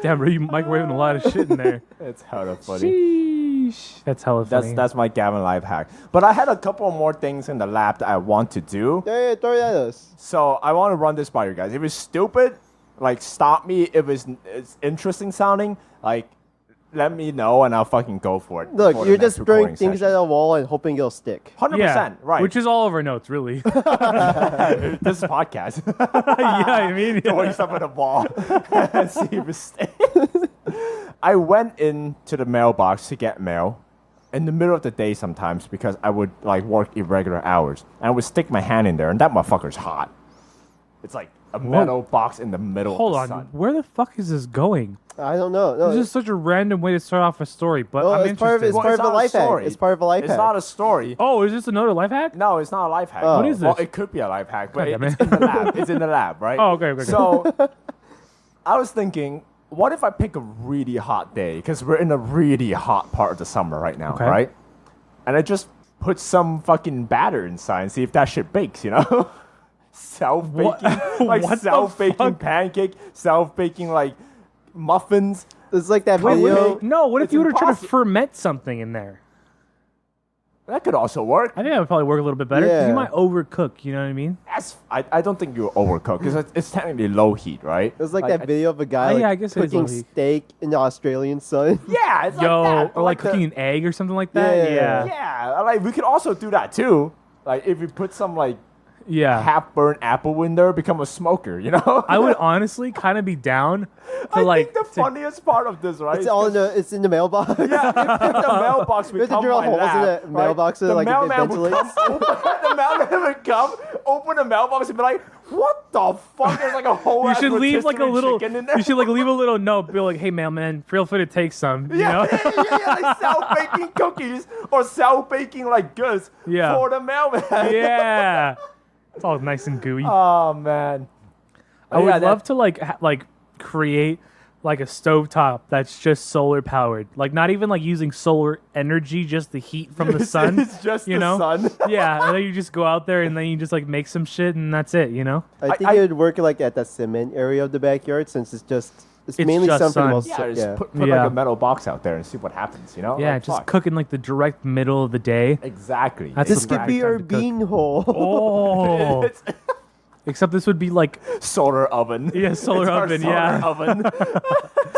Damn, bro, you microwaving a lot of shit in there. It's hella funny. Sheesh. That's hella funny. That's my Gavin life hack. But I had a couple more things in the lab that I want to do. Yeah, throw it at us. So I want to run this by you guys. If it's stupid, like stop me. If it's interesting sounding, like let me know and I'll fucking go for it. Look, before the you're next just throwing recording things session. at a wall and hoping it'll stick. 100%, right. Which is all of our notes, really. this podcast. Yeah, I mean, Throwing stuff at the wall and see if it stays. I went into the mailbox to get mail in the middle of the day sometimes because I would like work irregular hours. And I would stick my hand in there and that motherfucker's hot. It's like a metal box in the middle Hold of on. the sun. Where the fuck is this going? I don't know. No, This is such a random way to start off a story, but I'm it's part of interested. it's part of a not life hack. story. It's part of a life It's hack. not a story. Oh, is this another life hack? No, it's not a life hack. Oh. What is Well, this? it could be a life hack, but God damn it's it. in the lab. It's in the lab, right? Oh, okay. So I was thinking, what if I pick a really hot day? Because we're in a really hot part of the summer right now, Okay. right? And I just put some fucking batter inside and see if that shit bakes, you know? Self-baking, like What the self-baking fuck? pancake, self-baking like muffins. It's like that Wait, video. wait. No, what if It's you were trying to impossible. ferment something in there? That could also work. I think that would probably work a little bit better. 'Cause Yeah. you might overcook, you know what I mean? I don't think you overcook because it's technically low heat, right? It's like that video of a guy Oh, yeah, I like, guess it is cooking low-heat. steak in the Australian sun. Yeah, it's Yo, like that. or like the- cooking an egg or something like that? Yeah. Yeah, like we could also do that too. Like if we put some like Yeah. half-burnt apple in there, become a smoker, you know? I would honestly kind of be down to I like think the funniest part of this, right? It's all in the mailbox. yeah, if the mailbox We have to become drill my holes in lab, the right? mailbox so the like it mailman would ventilates. come, the mailman would come, open the mailbox and be like, "What the fuck?" There's like a whole. you ass should leave like a rotisserie little. chicken in there. You should like leave a little note. Be like, "Hey, mailman, feel free to take some." You know? yeah, like self-baking cookies or self-baking like goods Yeah. for the mailman. Yeah. It's all nice and gooey. Oh man. I would love to like create like a stovetop that's just solar powered. Like not even like using solar energy, just the heat from the sun. It's just you the know? sun. Yeah, and then you just go out there and then you just like make some shit and that's it, you know? I think it would work like at the cement area of the backyard since it's mainly just sun from sun. most. Yeah, just put Yeah. like a metal box out there and see what happens, you know? Yeah, Like, just fuck. cooking like the direct middle of the day. Exactly. That's This the could be perfect our time to cook. bean hole. Oh. It's Except this would be like solar oven. Yeah, solar It's our oven, solar yeah. oven.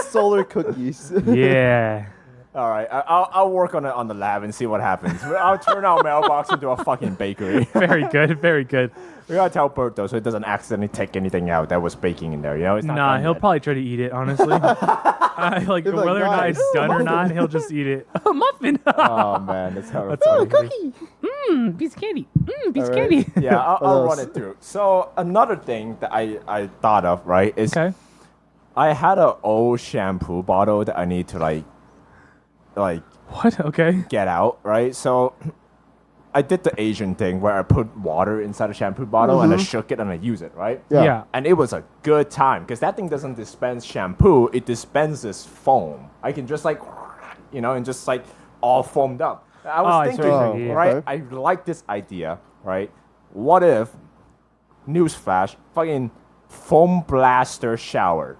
Solar cookies. yeah. All right, I'll work on it on the lab and see what happens. I'll turn our mailbox into a fucking bakery. Very good, very good. We gotta tell Bert though, so he doesn't accidentally take anything out that was baking in there. You know, it's not Nah, done he'll yet. probably try to eat it, honestly. Like He'll be like, whether or not "Nice." it's done or not, he'll just eat it. Oh, muffin. Oh man, that's how. That's all Cookie. piece of candy. Piece of All right. candy. Yeah, I'll What run else? it through. So another thing that I thought of, right, is Okay. I had an old shampoo bottle that I need to like What? Okay. get out, right? So I did the Asian thing where I put water inside a shampoo bottle and I shook it and I use it, right? Yeah. And it was a good time because that thing doesn't dispense shampoo; it dispenses foam. I can just like, you know, and just like all foamed up. I was Oh, I see thinking, what you're saying, yeah. right? Okay. I like this idea, right? What if, newsflash, fucking foam blaster shower,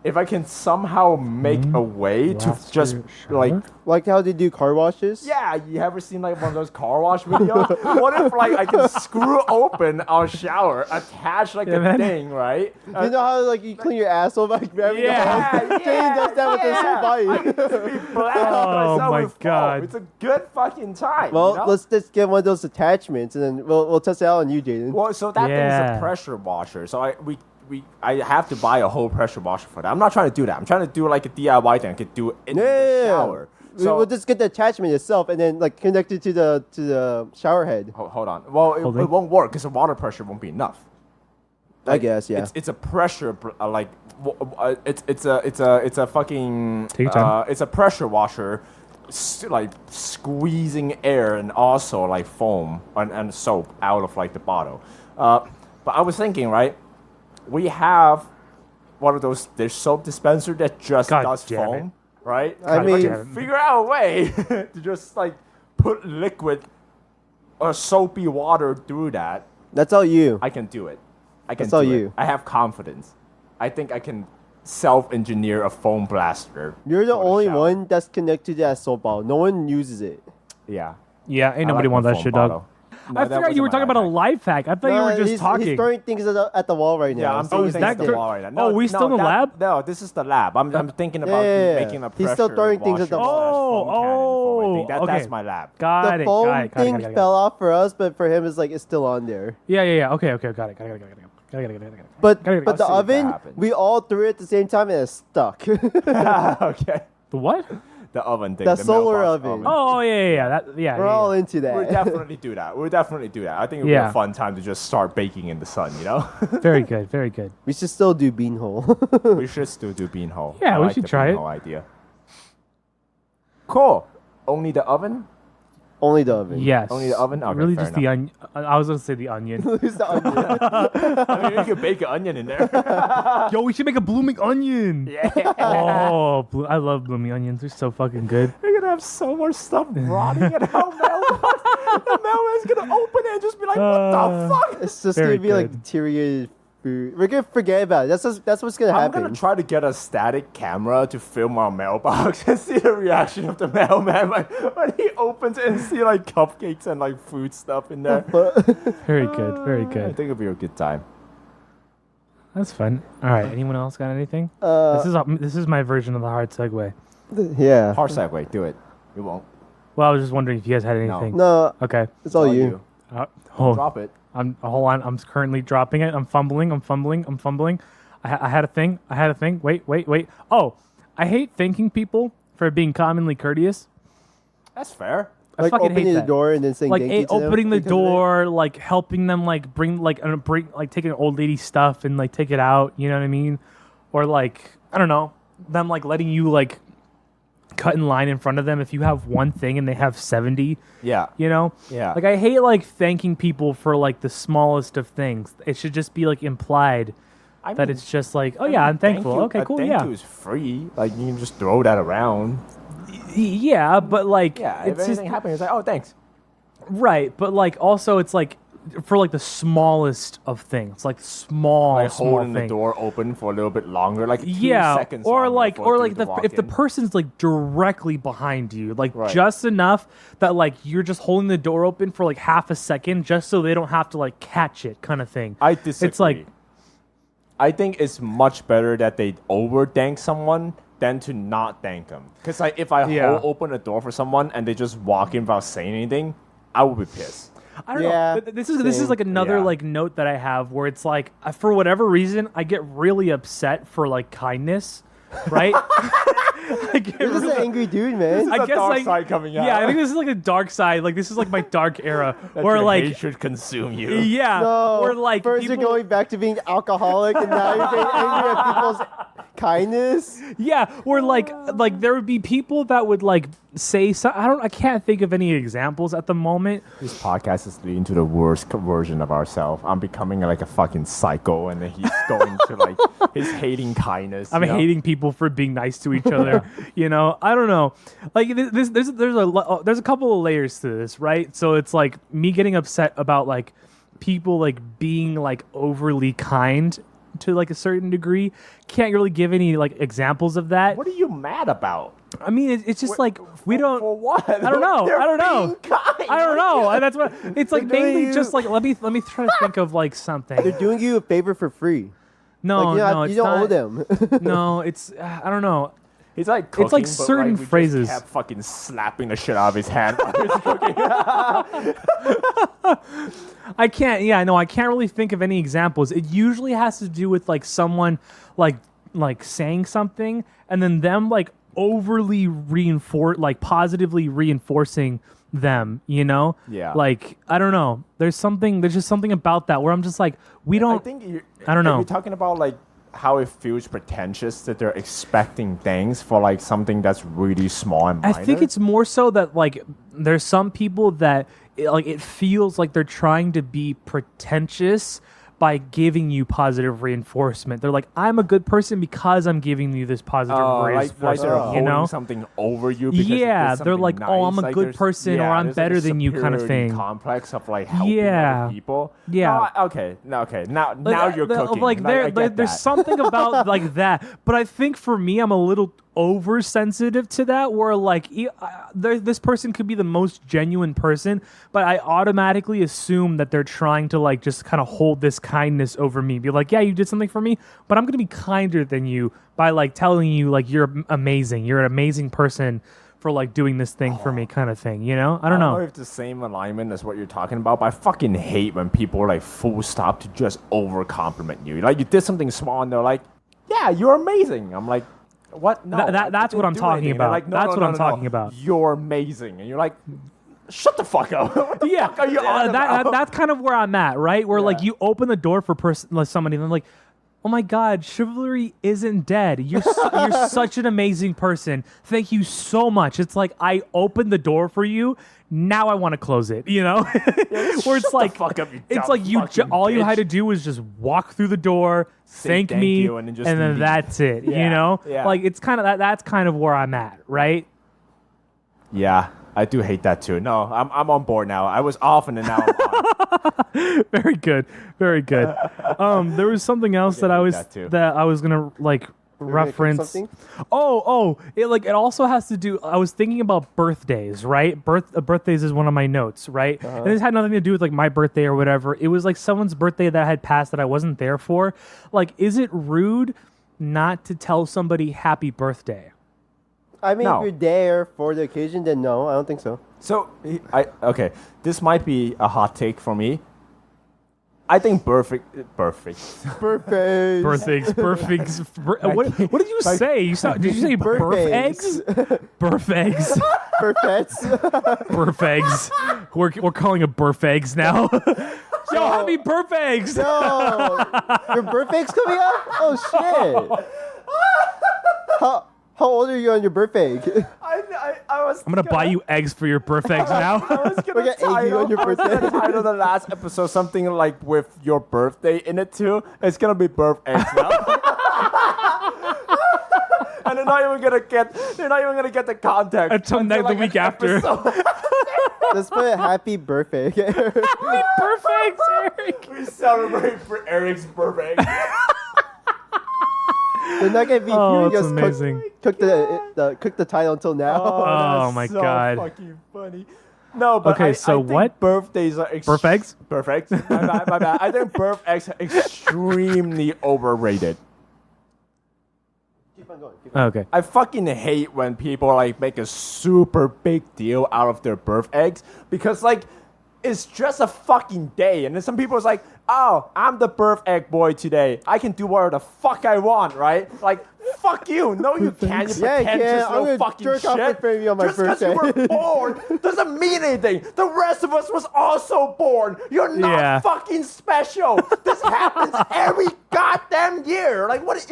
if I can somehow make a way to After just like. shower? Like how they do car washes? Yeah, you ever seen like one of those car wash videos? What if like I can screw open our shower, attach like Yeah, a man. thing, right? You know how like you clean your asshole by grabbing Yeah, the hose? Jane does that with his whole body. I can just be blasting Oh myself my with foam. God. It's a good fucking time. Well, you know? let's just get one of those attachments, and then we'll test it out on you, Jaden. Well, so that thing is Yeah. a pressure washer. So I have to buy a whole pressure washer for that. I'm not trying to do that. I'm trying to do like a DIY thing. I could do it in the shower. So We'll just get the attachment itself, and then like connect it to the shower head. hold on. Well, it Holding. won't work because the water pressure won't be enough. I guess, yeah. It's a pressure like it's a fucking Take your time. it's a pressure washer, like squeezing air and also like foam and soap out of like the bottle. But I was thinking, right? We have one of those dish soap dispenser that just God does damn foam, right? I If mean- can figure out a way to just like put liquid or soapy water through that. That's all you. I can do it. I can That's all do it. you. I have confidence. I think I can self-engineer a foam blaster. You're the for only shower. one that's connected to that soap bottle. No one uses it. Yeah. Yeah, ain't I nobody like want my that foam shit, bottle. dog. No, I that forgot you were wasn't talking my about a life life hack. I thought you were just he's talking. throwing things at the wall right now. Yeah, I'm So throwing is things that at the good? wall right now. Oh, we still in the that- lab? No, this is the lab. I'm thinking about Yeah. making a pressure He's still throwing things at the washer slash wall. foam cannon foam, I think. Oh, That's okay. my lab. Got the it. foam Got it. thing Got it. fell off for us, but for him, it's like it's still on there. Yeah. Okay. Got it. Got it. But Gotta- but I'll see the if that oven, happens. we all threw it at the same time and it's stuck. Okay. The what? The oven thing. The solar mailbox oven. Oh, yeah. Yeah. We're all into We'll that. definitely do that. We'll definitely do that. I think it would be Yeah. a fun time to just start baking in the sun, you know? Very good. Very good. We should still do beanhole. We should still do beanhole. Yeah, I we like should the try it. beanhole idea. Cool. Only the oven? Only the oven. Yes. Only the oven? Okay, really, fair just the onion. I was gonna say the onion. Who's the onion? I mean, you could bake an onion in there. Yo, we should make a blooming onion. Yeah. Oh, I love blooming onions. They're so fucking good. You're gonna have so much stuff rotting at our mailbox. The mailman's gonna open it and just be like, what the fuck? It's just Very gonna be like good. deteriorated food. We're gonna forget about it. That's what's gonna I'm happen. gonna try to get a static camera to film our mailbox and see the reaction of the mailman when he opens it and see like cupcakes and like food stuff in there. Very good. Very I good. think it'll be a good time. That's fun. All right. Anyone else got anything? This is my version of the hard segue. Yeah. Hard segue, do it. You won't. Well, I was just wondering if you guys had No. anything. No, Okay. it's all you. Hold. Drop it. Hold on. I'm currently dropping it. I'm fumbling. I had a thing. Wait. Oh, I hate thanking people for being commonly courteous. That's fair. I Like fucking hate opening the that. door and then saying Like thank you to them opening the because of it. door, like helping them, like bring take an old lady stuff and like take it out. You know what I mean? Or like I don't know, them like letting you like cut in line in front of them if you have one thing and they have 70. Yeah. You know? Yeah. Like I hate like thanking people for like the smallest of things. It should just be like implied I that mean, it's just like, oh yeah, I'm thankful. Okay, cool, Thank yeah. you is free. Like you can just throw that around. Yeah, but like Yeah. If it's just anything happens, it's like, oh, thanks. right, but like also it's like for like the smallest of things, like small Like small holding thing. the door open for a little bit longer, like 2 Yeah, seconds. or longer like for a dude to the walk if the in. person's like directly behind you, like Right. just enough that like you're just holding the door open for like half a second, just so they don't have to like catch it, kind of thing. I disagree. It's like I think it's much better that they over thank someone than to not thank them. Because like if I Yeah. open a door for someone and they just walk in without saying anything, I would be pissed. I don't Yeah, know. This is same. like another Yeah. like note that I have where it's like for whatever reason I get really upset for like kindness, right? I get You're just an really- angry dude, man. the dark side coming out. Yeah, I think this is like a dark side. Like this is like my dark era That where your like hatred consume you. yeah, No, where like first people, you're going back to being alcoholic, and now you're getting angry at people's kindness. yeah, where like there would be people that would like say so, I can't think of any examples at the moment. This podcast is leading to the worst version of ourselves. I'm becoming like a fucking psycho, and then he's going to like he's hating kindness. I'm you know? hating people for being nice to each other. You know, I don't know. Like there's a couple of layers to this, right? So it's like me getting upset about like people like being like overly kind to like a certain degree. Can't really give any like examples of that. What are you mad about? I mean, it's just like we don't. For what? I don't know. They're I don't know. being kind. I don't know. And that's what it's like. They're doing Mainly you- just like let me try to think of like something. They're doing you a favor for free. No, Like, no, you it's don't not. owe them. No, it's I don't know. He's like cooking, like but, certain we just phrases. kept fucking slapping the shit out of his hand while he's cooking. I can't. Yeah, no, I can't really think of any examples. It usually has to do with like someone like saying something and then them like overly positively reinforcing them. You know? Yeah. Like I don't know. There's just something about that where I'm just like we don't. I think I don't know. You're talking about like how it feels pretentious that they're expecting things for like something that's really small and minor. I think it's more so that like there's some people that it feels like they're trying to be pretentious by giving you positive reinforcement. They're like, I'm a good person because I'm giving you this positive like reinforcement. they're You holding know? something over you. Because Yeah, it did they're something like, nice. oh, I'm a Like, good there's- person or I'm there's, better like, a than you kind of superiority thing. complex of like helping Yeah. other people. Yeah. No, okay. No, okay. Now Like, you're cooking. Like I get there's that. something about like that, but I think for me, I'm a little oversensitive to that. Where like this person could be the most genuine person, but I automatically assume that they're trying to like just kind of hold this kindness over me. Be like, yeah, you did something for me, but I'm gonna be kinder than you by like telling you like you're amazing. You're an amazing person for like doing this thing for me, kind of thing. You know? I don't know. if it's the same alignment as what you're talking about, but I fucking hate when people are like full stop to just over compliment you. Like you did something small and they're like, yeah, you're amazing. I'm like, what? No, That's I what I'm didn't do talking anything. about. They're like, no, That's no, what no, I'm no, talking no. about. You're amazing. And you're like, shut the fuck up. What the fuck are you on about? That's kind of where I'm at, right? Where like Yeah. you open the door for somebody and I'm like, oh my God, chivalry isn't dead. You're such an amazing person. Thank you so much. It's like I opened the door for you. Now I want to close it. You know, where it's shut like the fuck up, you it's dumb like you fucking all you had bitch. to do was just walk through the door, thank thank me, you, and then just leave. that's it. You Yeah, know, yeah. like it's kind of that's kind of where I'm at, right? Yeah, I do hate that too. No, I'm on board now. I was off and then now I'm on. Very good, very good. There was something else that I was that too. gonna like You're gonna cook reference. something? It also has to do. I was thinking about birthdays, right? Birthdays is one of my notes, right? And this had nothing to do with like my birthday or whatever. It was like someone's birthday that had passed that I wasn't there for. Like, is it rude not to tell somebody happy birthday? I mean, No. if you're there for the occasion, then no, I don't think so. So, okay, this might be a hot take for me. I think perfect. Perfect. Birthdays. What did you say? Did you say birth eggs? Birth eggs. Perfect. Birth eggs. We're calling it birth eggs now. Yo, happy birth eggs. No, your birthday's coming up? Oh shit! How old are you on your birthday? I was. I'm gonna buy you eggs for your birth eggs now. I was We're gonna gonna egg you on your birthday. title the last episode something like with your birthday in it too. It's gonna be birth eggs now. And they're not even gonna get the context Until until, the like, week an after. episode. Let's put a happy birthday. Birth eggs, Eric. We celebrate for Eric's birthday. They're not gonna be Oh, hearing that's us amazing. cook the title until now. Oh, that's my so God. fucking funny. No, but Okay, so I think what? Birthdays are Birth eggs? Birth eggs. My bad. I think birth eggs are extremely overrated. Keep on going. Keep on. Okay. I fucking hate when people like make a super big deal out of their birth eggs because like it's just a fucking day, and then some people's like, "Oh, I'm the birth egg boy today. I can do whatever the fuck I want, right?" Like, fuck you. No, you can't. You Yeah, you pretentious can. I'm little gonna fucking jerk off in shit. front of you on my Just because you birthday. were born doesn't mean anything. The rest of us was also born. You're not Yeah. fucking special. This happens every goddamn year. Like, what?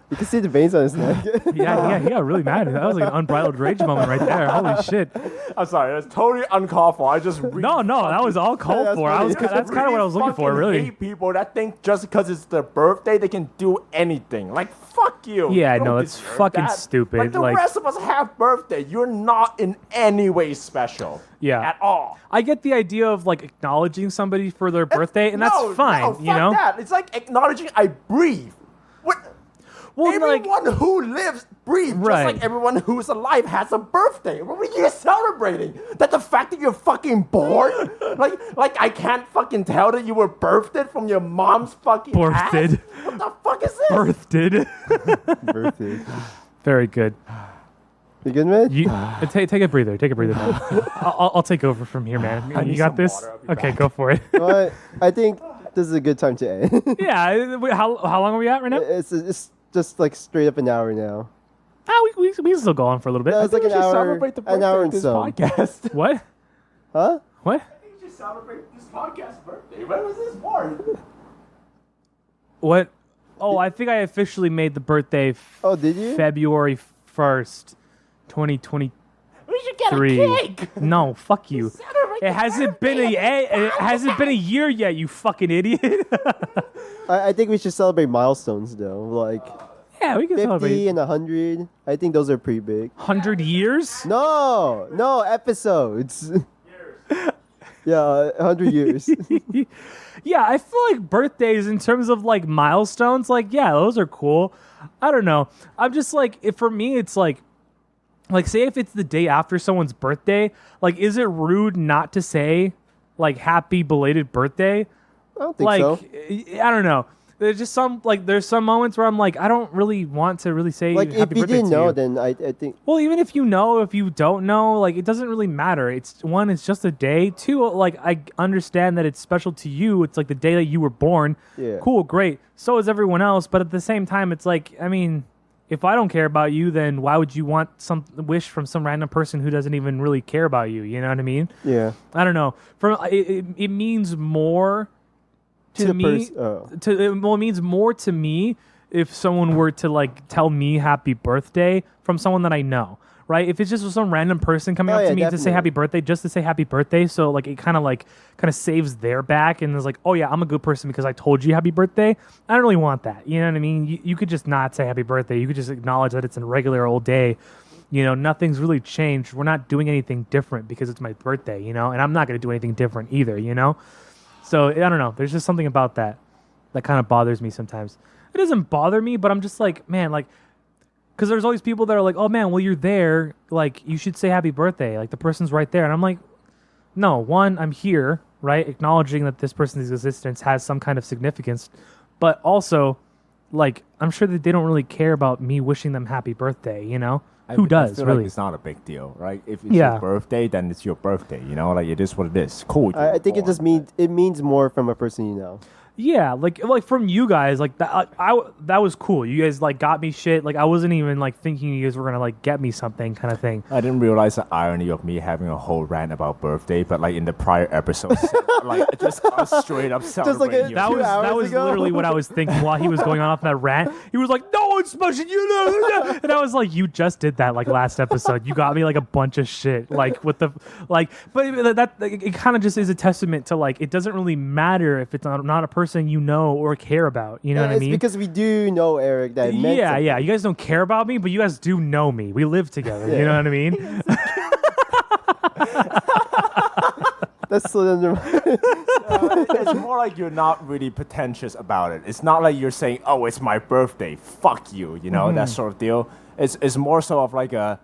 You can see the veins on his neck. Yeah, he got really mad. That was like an unbridled rage moment right there. Holy shit. I'm sorry, that's totally uncalled for. I just No, that was all called for. That's kind of what I was looking for, really. Hate people that think just because it's their birthday they can do anything. Like, fuck you. Yeah, You don't no, it's deserve fucking that. stupid. Like, the Like- rest of us have birthday. You're not in any way special. Yeah. At all. I get the idea of like acknowledging somebody for their birthday, and that's fine, No, fuck you know? that. It's like acknowledging I breathe. What? Well, Everyone who lives breathes, Right. just like everyone who's alive has a birthday. What are you celebrating? That the fact that you're fucking born? like I can't fucking tell that you were birthed from your mom's fucking ass? Birthed. What the fuck is this? Birthed. Birthday. Very good. You good, man? You take a breather. Take a breather, man. I'll take over from here, man. You need got some this? water. I'll be Okay, back. go for it. But I think this is a good time to end. Yeah. How long are we at right now? it's just like straight up an hour now. We can still go on for a little bit. No, it's like an hour, an hour and some. podcast. What? Huh? What? You should celebrate this podcast birthday. When was this born? What? Oh, I think I officially made the birthday Oh, did you? February 1st, 2023. We should get a cake. No, fuck you. Celebrate It the hasn't been a year yet, you fucking idiot. I think we should celebrate milestones though, like Yeah, we can 50 celebrate. and 100. I think those are pretty big. 100 years? No, episodes. Yeah, 100 years. Yeah, I feel like birthdays in terms of like milestones, like yeah, those are cool. I don't know. I'm just like, for me, it's like say if it's the day after someone's birthday, like is it rude not to say like happy belated birthday? I don't think Like so. I don't know. There's just there's some moments where I'm like I don't really want to really say Like happy if you birthday didn't to know, you. then I think Well, even if you know, if you don't know, like it doesn't really matter. It's one, it's just a day. Two, like I understand that it's special to you. It's like the day that you were born. Yeah. Cool, great. So is everyone else. But at the same time, it's like, I mean, if I don't care about you, then why would you want some wish from some random person who doesn't even really care about you? You know what I mean? yeah. I don't know. It means more to the me. It means more to me if someone were to like tell me happy birthday from someone that I know, right? If it's just some random person coming Oh, up yeah, to me to say definitely. happy birthday, just to say happy birthday, so like it kind of saves their back and is like, oh yeah, I'm a good person because I told you happy birthday. I don't really want that. You know what I mean? You could just not say happy birthday. You could just acknowledge that it's a regular old day. You know, nothing's really changed. We're not doing anything different because it's my birthday, you know, and I'm not going to do anything different either, you know? So I don't know. There's just something about that kind of bothers me sometimes. It doesn't bother me, but I'm just like, man, like, because there's always people that are like, oh man, well, you're there. Like, you should say happy birthday. Like, the person's right there. And I'm like, no, one, I'm here, right? Acknowledging that this person's existence has some kind of significance. But also, like, I'm sure that they don't really care about me wishing them happy birthday, you know? Who does, I feel really? like it's not a big deal, right? If it's Yeah. your birthday, then it's your birthday. You know, like it is what it is. Cool. I think it just means more from a person you know. Yeah, like from you guys, like that. That was cool. You guys like got me shit. Like I wasn't even like thinking you guys were gonna like get me something, kind of thing. I didn't realize the irony of me having a whole rant about birthday, but like in the prior episodes, like just us straight up celebrating. a- you. That 2 was hours ago? literally what I was thinking while he was going off that rant. He was like, "No one's smashing you," know," and I was like, "You just did that like last episode. You got me like a bunch of shit, like with the like." But that it kind of just is a testament to like it doesn't really matter if it's not a person you know or care about. You know what I it's mean? because we do know Eric that it meant Yeah, something. yeah. You guys don't care about me, but you guys do know me. We live together. You Yeah. know what I mean? That's slid under my It's more like you're not really pretentious about it. It's not like you're saying, "Oh, it's my birthday. Fuck you," you know, that sort of deal. It's more so of like a,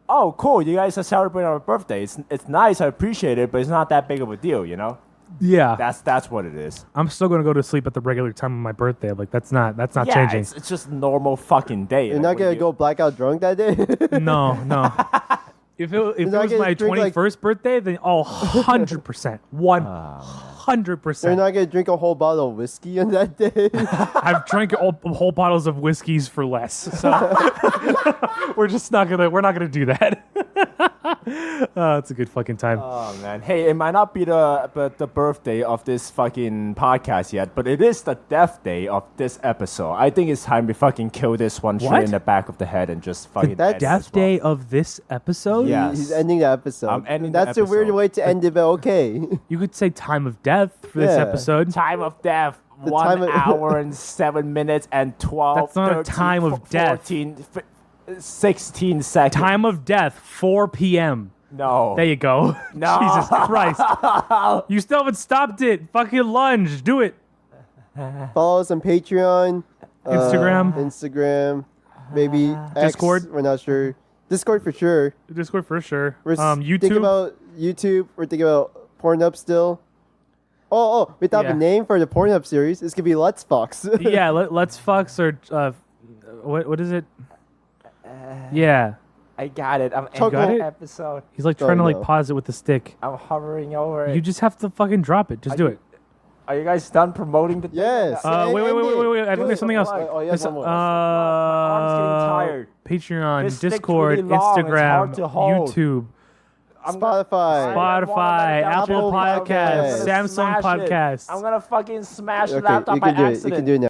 "Oh, cool, you guys are celebrating our birthday. It's nice. I appreciate it, but it's not that big of a deal," you know. Yeah. That's what it is. I'm still gonna go to sleep at the regular time of my birthday. Like that's not Yeah, changing. it's just normal fucking day. You're Like, not when gonna you- go blackout drunk that day. No. If it was not gonna my drink, like- 21st birthday, then 100%, 100%. You're not gonna drink a whole bottle of whiskey on that day. I've drank whole bottles of whiskeys for less, so we're not gonna do that. It's a good fucking time. Oh man, hey, it might not be the birthday of this fucking podcast yet, but it is the death day of this episode. I think it's time we fucking kill this one straight What? in the back of the head and just fucking. That's end it Death as well. day of this episode? Yeah. He's ending the episode. I'm ending the That's a weird episode. way to end it, but okay. You could say time of death for this Yeah. episode. Time of death. The 1 time of- hour and 7 minutes and 12. That's not a 13, time of death. 14, 16 seconds. Time of death, 4 p.m. No. There you go. No. Jesus Christ. You still haven't stopped it. Fucking lunge. Do it. Follow us on Patreon, Instagram. maybe X, Discord? we're not sure. Discord for sure. Discord for sure. We're YouTube. thinking about YouTube. We're thinking about Pornhub still. Oh, we thought of Yeah. a name for the Pornhub series. This could be Let's Fox. Yeah, let's fucks or what is it? Yeah. I got it. I'm Chuckle- ending the Got it? episode. He's like trying to like no. pause it with the stick. I'm hovering over it. You just have to fucking drop it. Just do it. Are you guys done promoting the thing? Yes. Wait. End I it. think there's something else. Oh, yes, This, one more. My arm's getting tired. Patreon, This stick's Discord, really long. It's Instagram, hard to hold. YouTube, Spotify. Spotify, Apple Apple Podcasts, Podcasts. Samsung Podcasts. I'm gonna fucking smash the Okay, laptop you by can do it. You accident. can do it now.